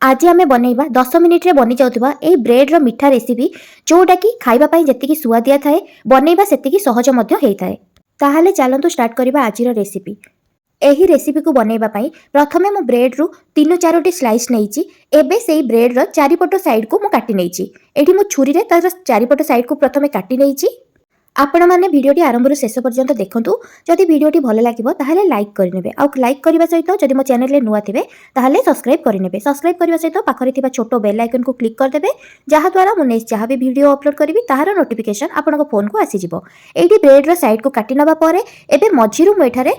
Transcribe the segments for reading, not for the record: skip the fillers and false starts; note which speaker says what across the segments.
Speaker 1: आज आम बनइबा 10 मिनिट रे बनी जाउथबा ए ब्रेड रो मीठा रेसिपी जोटा कि खाइबा पई जेतिकी सुआदिया थाए बनइबा सेतिकी सहज मध्य हेइ थाए। ताहाले चलंतु स्टार्ट करिबा आजिर रेसिपी। एही रेसिपी को बनइबा पई प्रथमे मु ब्रेड रु 3-4टी स्लाइस नेइची। एबे सेही ब्रेड रो चारिपट साइड को मु काटी नेइची। एठी मु छुरी रे तार चारिपट साइड को प्रथमे काटी नेइची। आपण माने वीडियोटी आरंभ रु शेष पर्यंत देखंतु। जदि वीडियोटी भल लागिबो ताहाले लाइक करिनेबे आ लाइक करबा सहित जदि मो चैनल रे नुआ थिबे ताहाले सब्सक्राइब करिनेबे। सब्सक्राइब करबा सहित पाखरे थिबा छोटो बेल आइकन को क्लिक कर देबे जहा द्वारा मु नेक्स्ट जहा भी वीडियो अपलोड करबी ताहार नोटिफिकेशन आपनको फोन को आसी जिवो। एठी ब्रेड रो साइड को काटी नबा परे एबे मझिरु मु एठारे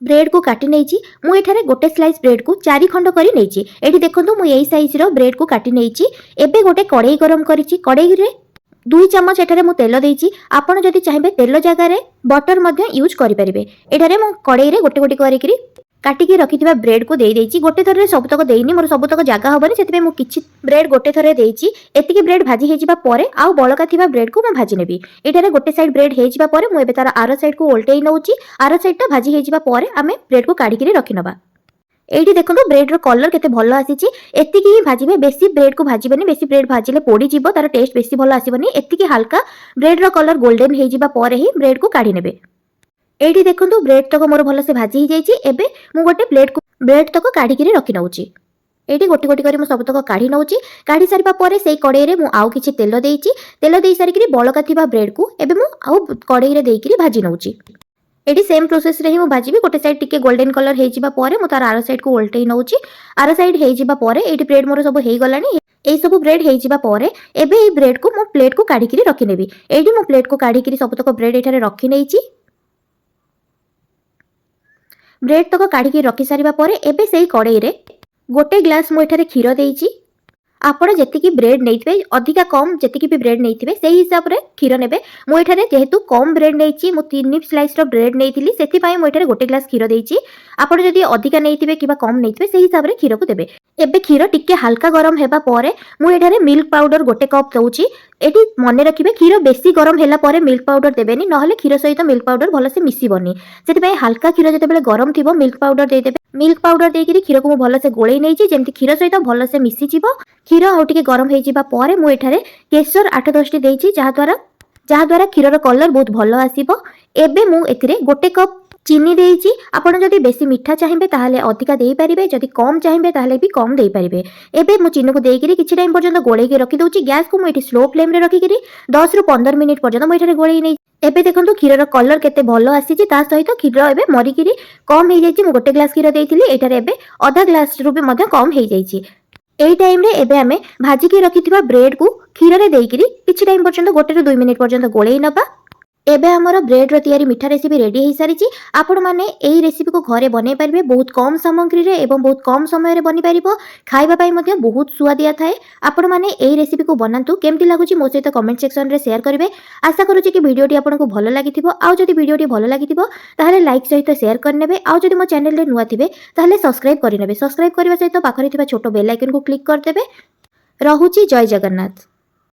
Speaker 1: ब्रेड को काटी नेइची। मु एठारे गोटे स्लाइस ब्रेड को 4 खंड करी नेइची। एठी देखंतु मु एई साइज रो ब्रेड को काटी नेइची। एबे गोटे कढ़ई गरम करिची। कढ़ई रे 2 चमच एठारे मु तेल देइची। आपण जदि चाहिबे तेल जगह रे बटर मध्य यूज करि परिबे। एठारे मु कढ़ई रे गोटे गोटे करिकरी काटिकी रखिथिबा ब्रेड को देई देइची। गोटे थर रे सबतक देइनी मोर सबतक जागा हबनी सेतिबे मु किछि ब्रेड गोटे थर रे देइची। एतिकी ब्रेड भाजी हे जिबा परे आउ बळका थिबा ब्रेड को मु भाजी नेबी। एठारे गोटे साइड ब्रेड हे जिबा परे मु एबे तार आरो साइड को उल्टेई नउची। आरो साइड ता भाजी हे जिबा परे आमे ब्रेड को काढिकी रखि नबा। एठी देखंतु ब्रेड रो कलर केते भलो आसीची। एतिकी ही भाजीबे, बेसी ब्रेड को भाजीबेनी। बेसी ब्रेड भाजिले पोडी जिवो, तार टेस्ट बेसी भलो आसीबनी। एतिकी हल्का ब्रेड रो कलर गोल्डन हे जिबा परे ही ब्रेड को काढी नेबे। एठी देखंतु ब्रेड तक मोर भलो से भाजी ही जाईची। एबे मु गोटे प्लेट को ब्रेड तक काढिकी रखि नउची। एठी गोटी गोटी करी मु सब तक काढी नउची। काढी सारिबा परे सेई कढ़ई रे मु आउ किछि तेल देइची। तेल देई सारिकरी बळका थिबा ब्रेड को एबे मु आउ कढ़ई रे देइकरी भाजी नउची। एटी सेम प्रोसेस रे ही मु भाजीबी। गोटे साइड टिके गोल्डन कलर हे जिबा परे मु तार आरो साइड को उल्टेई नउची। आरो साइड हे जिबा परे एटी ब्रेड मोर सब हेई गलानी। एई सब ब्रेड हे जिबा परे एबे एई ब्रेड को मु प्लेट को काढिकरी रखि नेबी। एटी मु प्लेट को काढिकरी सब तक ब्रेड एठारे रखि नेइची। ब्रेड तक काढिकरी रखि सारिबा परे एबे सेई कढ़ई रे गोटे ग्लास मु एठारे खीर देइची। आपण जेतिकी ब्रेड नैथिबे अधिका कम जेतिकी भी ब्रेड नैथिबे सेही हिसाब रे खीर नेबे। मु एठारे जेहेतु कम ब्रेड नैची मु 3 स्लाइस रो ब्रेड नैथिली सेति पई मु एठारे गोटे ग्लास खीर देइची। आपण जदि अधिका नैथिबे किबा कम नैथिबे सेही हिसाब रे खीर को देबे। एबे खीर टिके हल्का गरम हेबा परे मु एठारे मिल्क पाउडर गोटे कप दउची। एटी मने रखिबे खीर बेसी गरम हेला परे मिल्क पाउडर देबेनी, नहले खीर सहित मिल्क पाउडर भलो से मिसिबनी। सेति पई हल्का खीर जते गरम थिबो मिल्क पाउडर दे देबे। मिल्क पाउडर देकिरी खीर को मु भलो से गोळेई नेइची जेमति खीर सहित भलो से मिसी जिवो। खीर आउ टिके गरम हे जिबा परे मु एठारे केसर 8-10 टी देइची जहा द्वारा खीर रो कलर बहुत भलो आसीबो। एबे मु एथिरे गोटे कप चीनी देइची। आपण जदि बेसी मिठा चाहिबे ताहाले अधिका देई परिबे, जदि कम चाहिबे ताहाले भी कम देई परिबे। एबे मु चीनी को देइकिरी किछि टाइम पर्यंत गोळेई के रखि दउची। गैस को मु एठी स्लो फ्लेम रे रखिकिरी 10 रु 15 मिनिट पर्यंत मु एठारे गोळेई नै। एबे देखंतु खीर रो कलर केते भलो आसीची। ता सहित खीर एबे मरिकिरी कम हे जाईची। मु गोटे ग्लास खीर देइथिली एठारे एबे आधा ग्लास रु भी मध्य कम हे जाईची। एई टाइम रे एबे आमे भाजी के रखिथिबा ब्रेड को खीर रे देइकिरी किछि टाइम पर्यंत 1 रु 2 मिनिट पर्यंत गोळेई नबा। एबे हमर ब्रेड रो तयारी मीठा रेसिपी रेडी हे सारिची। आपण माने एई रेसिपी को घरे बनै परिबे बहुत कम सामग्री रे एवं बहुत कम समय रे बनि परिबो। खाइबा पई मध्ये बहुत सुआदिया थाए। आपण माने एई रेसिपी को बनांतु। केमति लागुची मो सहित कमेंट सेक्शन रे शेयर करिवे। आशा करूची कि वीडियोटी आपनको भलो लागिथिबो। आ जदि वीडियोटी भलो लागिथिबो ताहाले लाइक सहित शेयर करनेबे। आ जदि मो चैनल रे नुआ थिबे ताहाले सब्सक्राइब करिनेबे। सब्सक्राइब करबा सहित पाखरे थिबा छोटो बेल आइकन को क्लिक कर देबे। रहुची जय जगन्नाथ।